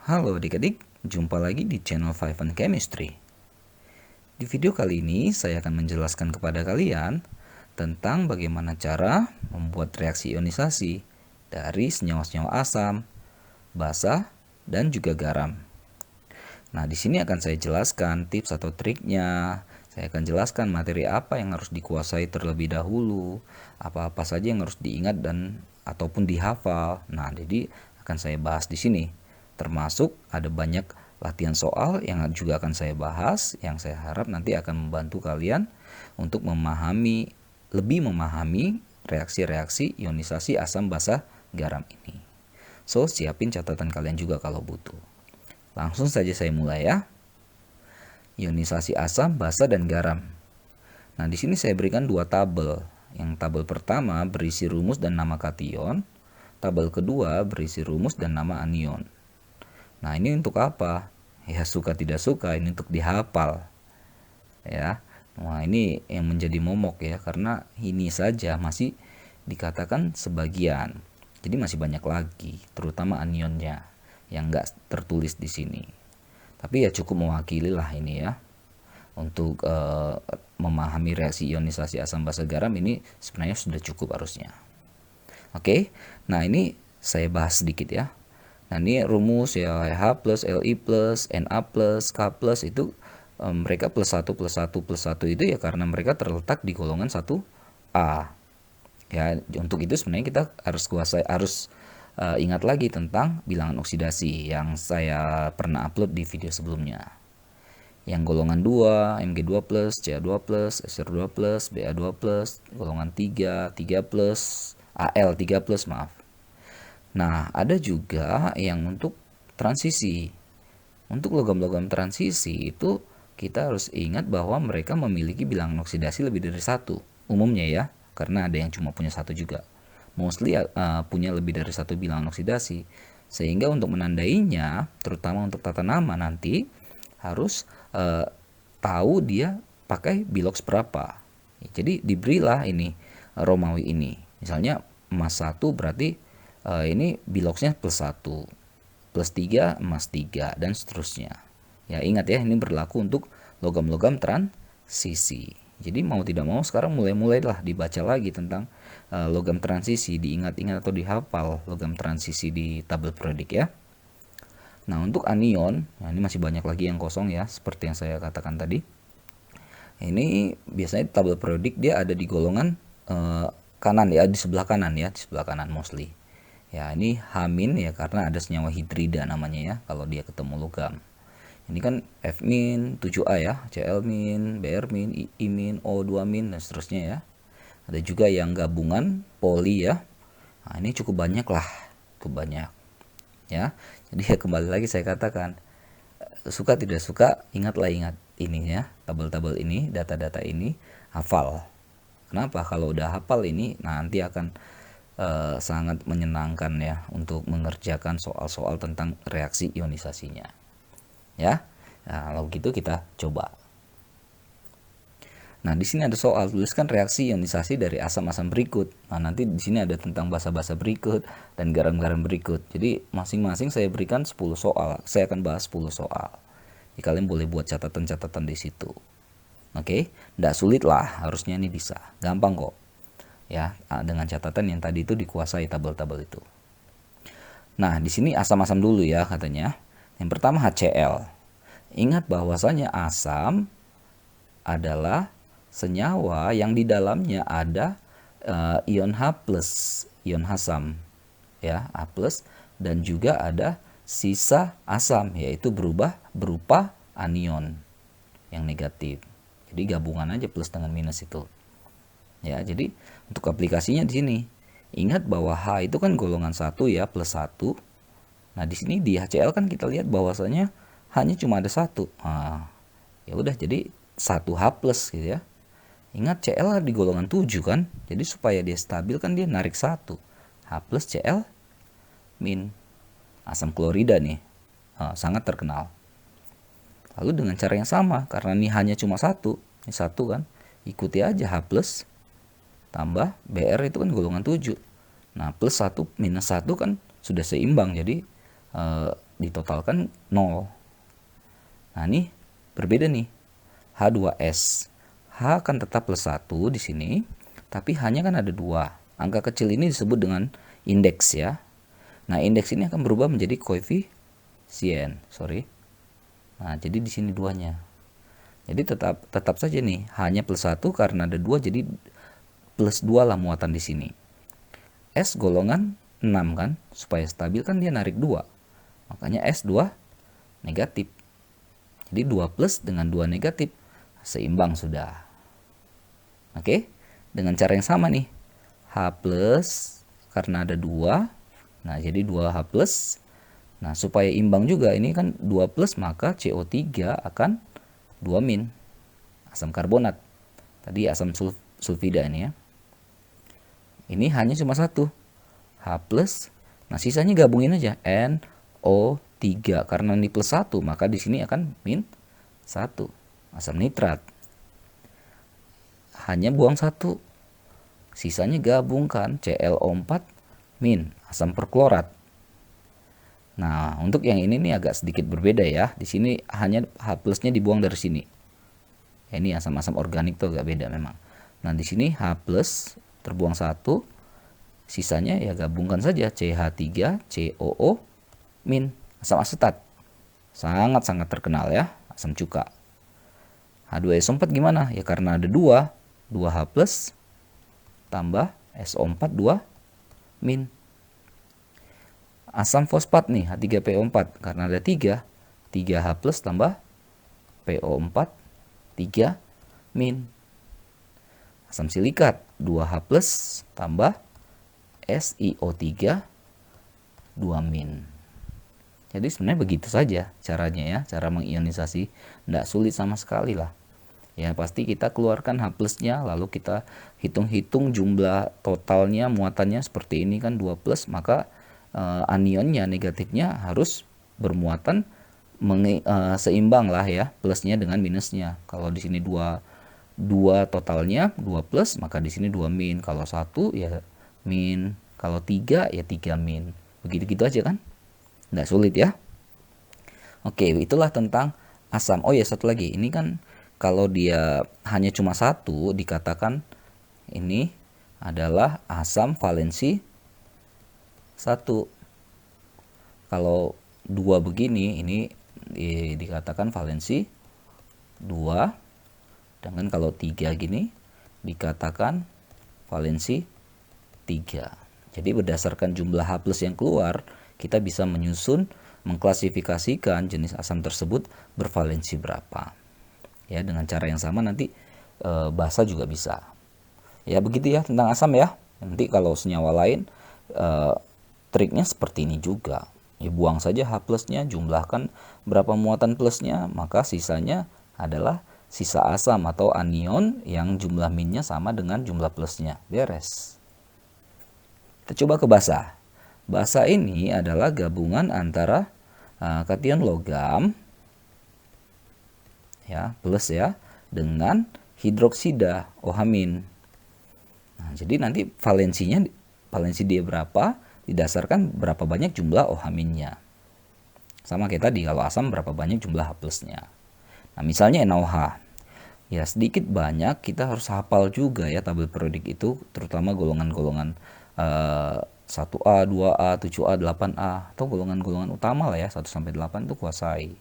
Halo adik-adik, jumpa lagi di channel Five and Chemistry. Di video kali ini saya akan menjelaskan kepada kalian tentang bagaimana cara membuat reaksi ionisasi dari senyawa-senyawa asam, basa, dan juga garam. Nah, di sini akan saya jelaskan tips atau triknya. Saya akan jelaskan materi apa yang harus dikuasai terlebih dahulu, apa-apa saja yang harus diingat dan ataupun dihafal. Nah, jadi akan saya bahas di sini. Termasuk ada banyak latihan soal yang juga akan saya bahas, yang saya harap nanti akan membantu kalian untuk lebih memahami reaksi-reaksi ionisasi asam basa garam ini. So, siapin catatan kalian juga kalau butuh. Langsung saja saya mulai ya. Ionisasi asam, basa, dan garam. Nah, di sini saya berikan dua tabel. Yang tabel pertama berisi rumus dan nama kation. Tabel kedua berisi rumus dan nama anion. Nah, ini untuk apa? Ya, suka tidak suka, ini untuk dihafal. Ya. Nah, ini yang menjadi momok ya, karena ini saja masih dikatakan sebagian. Jadi masih banyak lagi, terutama anionnya yang enggak tertulis di sini. Tapi ya cukup mewakili lah ini ya. Untuk memahami reaksi ionisasi asam basa garam ini sebenarnya sudah cukup harusnya. Oke, nah ini saya bahas sedikit ya. Nah, ini rumus ya, H plus, Li plus, Na plus, K plus itu mereka plus 1 plus 1 plus 1 itu ya karena mereka terletak di golongan 1A. Ya, untuk itu sebenarnya kita harus ingat lagi tentang bilangan oksidasi yang saya pernah upload di video sebelumnya. Yang golongan 2, Mg2+, Ca2+, SR2+, Ba2+, golongan 3, 3+, Al3+, maaf. Nah, ada juga yang untuk transisi. Untuk logam-logam transisi itu kita harus ingat bahwa mereka memiliki bilangan oksidasi lebih dari 1. Umumnya ya, karena ada yang cuma punya 1 juga. Mostly punya lebih dari 1 bilangan oksidasi. Sehingga untuk menandainya, terutama untuk tata nama nanti, harus tahu dia pakai bilox berapa. Jadi diberilah ini Romawi ini. Misalnya emas 1 berarti ini biloxnya plus 1, plus 3 emas 3, dan seterusnya. Ya, ingat ya, ini berlaku untuk logam-logam transisi. Jadi mau tidak mau sekarang mulailah dibaca lagi tentang logam transisi, diingat-ingat atau dihafal logam transisi di tabel periodik ya. Nah, untuk anion, nah ini masih banyak lagi yang kosong ya, seperti yang saya katakan tadi. Ini biasanya tabel periodik dia ada di golongan kanan ya, di sebelah kanan ya, di sebelah kanan mostly. Ya, ini H- ya karena ada senyawa hidrida namanya ya kalau dia ketemu logam. Ini kan F- 7A ya, Cl-, Br-, I-, O2- dan seterusnya ya. Ada juga yang gabungan poli ya. Nah, ini cukup banyak lah, cukup banyak. Ya. Jadi ya kembali lagi saya katakan, suka tidak suka ingat ini ya, tabel-tabel ini, data-data ini hafal. Kenapa? Kalau udah hafal ini nanti akan sangat menyenangkan ya untuk mengerjakan soal-soal tentang reaksi ionisasinya. Ya. Nah, kalau gitu kita coba. Nah, di sini ada soal, tuliskan reaksi ionisasi dari asam-asam berikut. Nah, nanti di sini ada tentang basa-basa berikut dan garam-garam berikut. Jadi, masing-masing saya berikan 10 soal. Saya akan bahas 10 soal. Jadi, kalian boleh buat catatan-catatan di situ. Oke, nggak sulit lah, harusnya ini bisa. Gampang kok. Ya, dengan catatan yang tadi itu dikuasai tabel-tabel itu. Nah, di sini asam-asam dulu ya katanya. Yang pertama HCl. Ingat bahwasanya asam adalah senyawa yang di dalamnya ada ion H+, ion hasam ya, H+, dan juga ada sisa asam yaitu berupa anion yang negatif. Jadi gabungan aja plus dengan minus itu. Ya, jadi untuk aplikasinya di sini ingat bahwa H itu kan golongan 1 ya, plus 1. Nah, di sini di HCl kan kita lihat bahwasanya H-nya cuma ada 1. Nah, ya udah jadi 1H plus gitu ya. Ingat Cl di golongan 7 kan. Jadi supaya dia stabil kan dia narik 1. H plus Cl min. Asam klorida nih. Sangat terkenal. Lalu dengan cara yang sama, karena ini hanya cuma 1. Ini 1 kan. Ikuti aja H plus tambah Br itu kan golongan 7. Nah, plus 1 minus 1 kan sudah seimbang. Jadi ditotalkan 0. Nah, ini berbeda nih. H2S. H kan tetap plus 1 di sini, tapi H-nya kan ada 2. Angka kecil ini disebut dengan indeks ya. Nah, indeks ini akan berubah menjadi koefisien. Nah, jadi di sini 2-nya. Jadi tetap saja nih, H-nya plus 1 karena ada 2, jadi plus 2 lah muatan di sini. S golongan 6 kan, supaya stabil kan dia narik 2. Makanya S 2 negatif. Jadi 2 plus dengan 2 negatif, seimbang sudah. Oke, dengan cara yang sama nih. H plus, karena ada 2, nah jadi 2H plus. Nah, supaya imbang juga, ini kan 2 plus, maka CO3 akan 2 min. Asam karbonat. Tadi asam sulfida ini ya. Ini hanya cuma 1. H plus. Nah, sisanya gabungin aja. NO3. Karena ini plus 1, maka di sini akan min 1. Asam nitrat. Hanya buang 1. Sisanya gabungkan. ClO4 min. Asam perklorat. Nah, untuk yang ini nih agak sedikit berbeda ya. Di sini hanya H plusnya dibuang dari sini. Ya, ini asam-asam organik tuh agak beda memang. Nah, di sini H plus terbuang 1. Sisanya ya gabungkan saja CH3 COO min. Asam asetat. Sangat-sangat terkenal ya, asam cuka. H2SO4 gimana? Ya karena ada 2. 2H plus tambah SO4 2 min. Asam fosfat nih, H3PO4. Karena ada 3. 3H plus tambah PO4 3 min. Asam silikat 2H plus tambah SiO3 2 min. Jadi sebenarnya begitu saja caranya ya, cara mengionisasi. Tidak sulit sama sekali lah. Ya pasti kita keluarkan H plusnya, lalu kita hitung-hitung jumlah totalnya, muatannya seperti ini kan 2 plus, maka anionnya negatifnya harus bermuatan seimbang lah ya, plusnya dengan minusnya. Kalau di sini 2 totalnya 2 plus, maka di sini 2 min. Kalau 1 ya min, kalau 3 ya 3 min. Begitu-gitu aja kan? Nggak sulit ya. Oke, itulah tentang asam. Oh ya, satu lagi. Ini kan kalau dia hanya cuma 1, dikatakan ini adalah asam valensi 1. Kalau 2 begini, ini dikatakan valensi 2. Dengan kalau 3 gini, dikatakan valensi 3. Jadi berdasarkan jumlah H plus yang keluar, kita bisa menyusun, mengklasifikasikan jenis asam tersebut bervalensi berapa. Ya, dengan cara yang sama nanti basa juga bisa. Ya, begitu ya tentang asam ya. Nanti kalau senyawa lain, triknya seperti ini juga. Ya, buang saja H plusnya, jumlahkan berapa muatan plusnya, maka sisanya adalah sisa asam atau anion yang jumlah minnya sama dengan jumlah plusnya. Beres. Kita coba ke basa. Basa ini adalah gabungan antara kation logam ya, plus ya, dengan hidroksida OH-. Nah, jadi nanti valensi dia berapa didasarkan berapa banyak jumlah OH-nya. Sama kayak tadi, kalau asam berapa banyak jumlah H plusnya. Nah, misalnya NaOH. Ya, sedikit banyak kita harus hafal juga ya tabel periodik itu, terutama golongan-golongan 1A, 2A, 7A, 8A, atau golongan-golongan utama lah ya, 1 sampai 8 itu kuasai.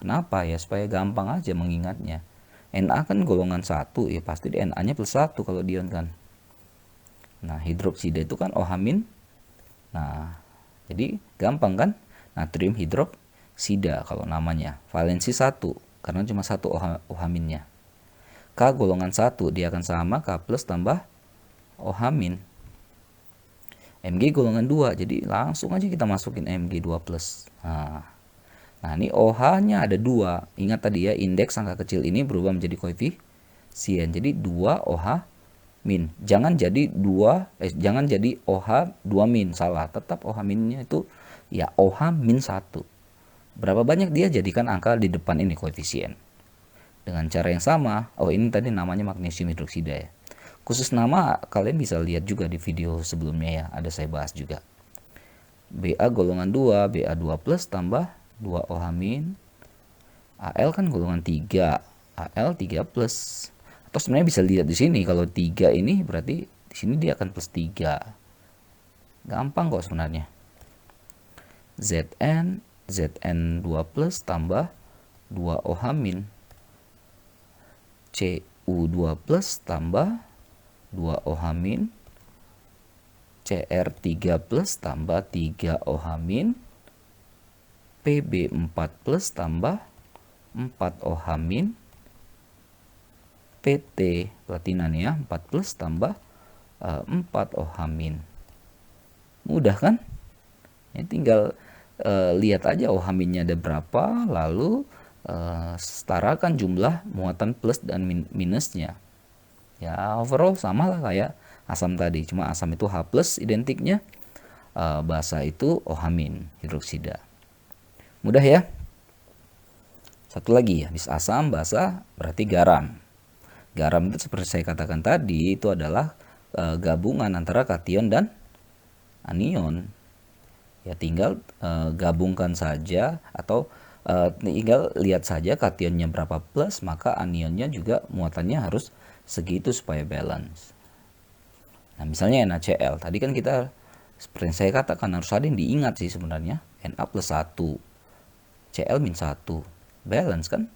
Kenapa ya? Supaya gampang aja mengingatnya. Na kan golongan 1, ya pasti Na-nya plus 1 kalau dion kan. Nah, hidroksida itu kan OH-. Nah, jadi gampang kan? Natrium hidroksida kalau namanya. Valensi 1, karena cuma 1 OH-nya. K golongan 1, dia akan sama K plus tambah OH-. Mg golongan 2, jadi langsung aja kita masukin Mg 2 plus. Nah, ini OH-nya ada 2. Ingat tadi ya, indeks angka kecil ini berubah menjadi koefisien. Jadi 2 OH min. Jangan jadi OH 2 min, salah. Tetap OH minnya itu ya OH min 1. Berapa banyak dia, jadikan angka di depan ini koefisien. Dengan cara yang sama, ini tadi namanya magnesium hidroksida ya. Khusus nama kalian bisa lihat juga di video sebelumnya ya, ada saya bahas juga. Ba golongan 2, Ba2 plus tambah 2OH-. Al kan golongan 3, Al 3 plus. Atau sebenarnya bisa lihat di sini, kalau 3 ini berarti di sini dia akan plus 3. Gampang kok sebenarnya. Zn 2 plus tambah 2OH-. Cu2 plus tambah 2OH-. Cr3 plus tambah 3OH-. Pb4 plus tambah 4OH-. PT platinan ya, 4 plus tambah 4OH-. Mudah kan? Ya, tinggal lihat aja OH-nya ada berapa, lalu setarakan jumlah muatan plus dan minusnya. Ya overall sama lah kayak asam tadi, cuma asam itu H plus identiknya, basa itu OH- hidroksida. Mudah ya. Satu lagi ya, habis asam, basa berarti garam. Garam itu seperti saya katakan tadi, itu adalah gabungan antara kation dan anion. Ya tinggal gabungkan saja, atau tinggal lihat saja kationnya berapa plus, maka anionnya juga muatannya harus segitu supaya balance. Nah misalnya NaCl, tadi kan kita seperti yang saya katakan harus ada yang diingat sih sebenarnya. Na plus 1, Cl min 1, balance kan,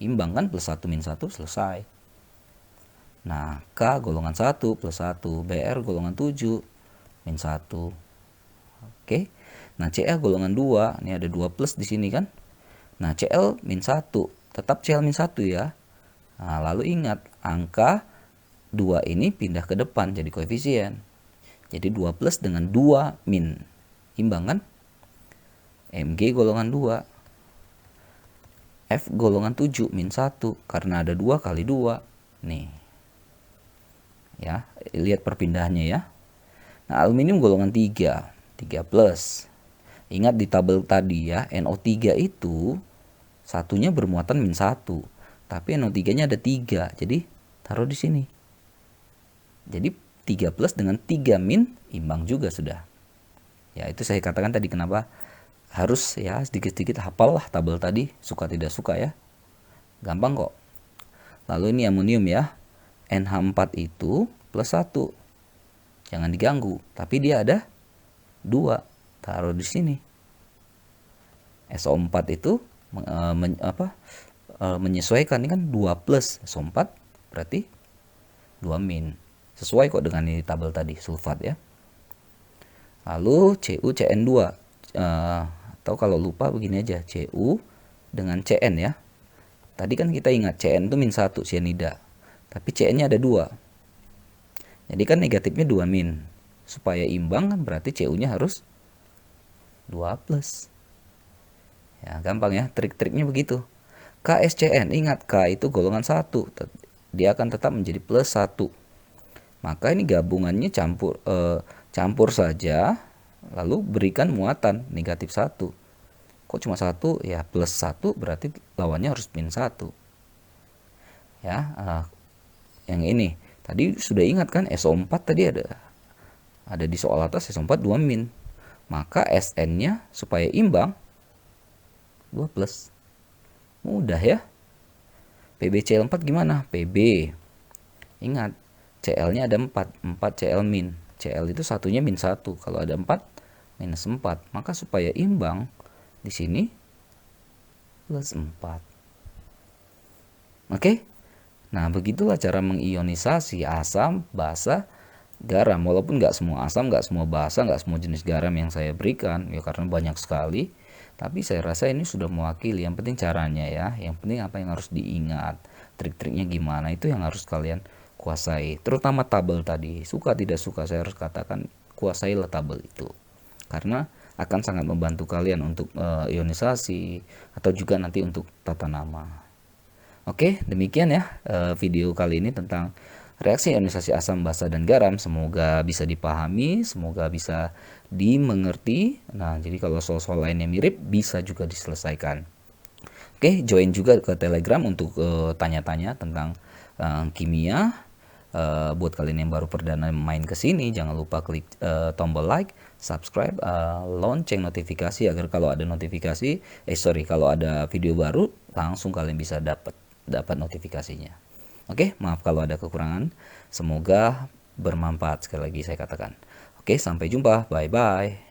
imbang kan, plus 1 min 1 selesai. Nah K golongan 1 plus 1, Br golongan 7 min 1. Oke. Nah Cl golongan 2, ini ada 2 plus di sini kan. Nah Cl min 1, tetap Cl min 1 ya. Nah lalu ingat, angka 2 ini pindah ke depan jadi koefisien. Jadi 2 plus dengan 2 min, imbang kan. Mg golongan 2, F golongan 7 min 1, karena ada 2 kali 2. Nih. Ya, lihat perpindahannya ya. Nah aluminium golongan 3, 3 plus. Ingat di tabel tadi ya, NO3 itu satunya bermuatan min 1. Tapi NO3-nya ada 3, jadi taruh di sini. Jadi 3 plus dengan 3 min imbang juga sudah. Ya itu saya katakan tadi kenapa harus ya sedikit-sedikit hafal lah tabel tadi, suka tidak suka ya. Gampang kok. Lalu ini amonium ya. NH4 itu plus 1. Jangan diganggu, tapi dia ada 2. Taruh di sini. SO4 itu menyesuaikan, ini kan 2 plus SO4 berarti 2 min. Sesuai kok dengan ini tabel tadi, sulfat ya. Lalu CuCN2, atau kalau lupa begini aja, Cu dengan Cn ya. Tadi kan kita ingat Cn itu min 1 cyanida, tapi Cn-nya ada 2. Jadi kan negatifnya 2 min. Supaya imbang kan berarti Cu-nya harus 2 plus. Ya gampang ya, trik-triknya begitu. KSCN, ingat K itu golongan 1, dia akan tetap menjadi plus 1. Maka ini gabungannya campur saja, lalu berikan muatan negatif 1. Kok cuma 1? Ya plus 1 berarti lawannya harus min 1. Ya, yang ini tadi sudah ingat kan, SO4 tadi ada di soal atas, SO4 2 min. Maka SN-nya supaya imbang 2 plus. Mudah ya. PbCl4 gimana? Pb. Ingat, Cl-nya ada 4 Cl min. Cl itu satunya min 1. Kalau ada 4, minus 4. Maka supaya imbang, di sini plus 4. Oke? Nah, begitulah cara mengionisasi asam, basa, garam. Walaupun nggak semua asam, nggak semua basa, nggak semua jenis garam yang saya berikan. Ya karena banyak sekali. Tapi saya rasa ini sudah mewakili. Yang penting caranya ya. Yang penting apa yang harus diingat. Trik-triknya gimana, itu yang harus kalian kuasai. Terutama tabel tadi. Suka tidak suka, saya harus katakan kuasailah tabel itu. Karena akan sangat membantu kalian untuk ionisasi. Atau juga nanti untuk tata nama. Oke, demikian ya video kali ini tentang reaksi ionisasi asam, basa, dan garam. Semoga bisa dipahami, semoga bisa dimengerti. Nah, jadi kalau soal-soal lainnya mirip, bisa juga diselesaikan. Oke, join juga ke Telegram untuk tanya-tanya tentang kimia. Buat kalian yang baru perdana main ke sini, jangan lupa klik tombol like, subscribe, lonceng notifikasi agar kalau ada kalau ada video baru langsung kalian bisa dapat notifikasinya. Oke, maaf kalau ada kekurangan. Semoga bermanfaat, sekali lagi saya katakan. Oke, sampai jumpa. Bye bye.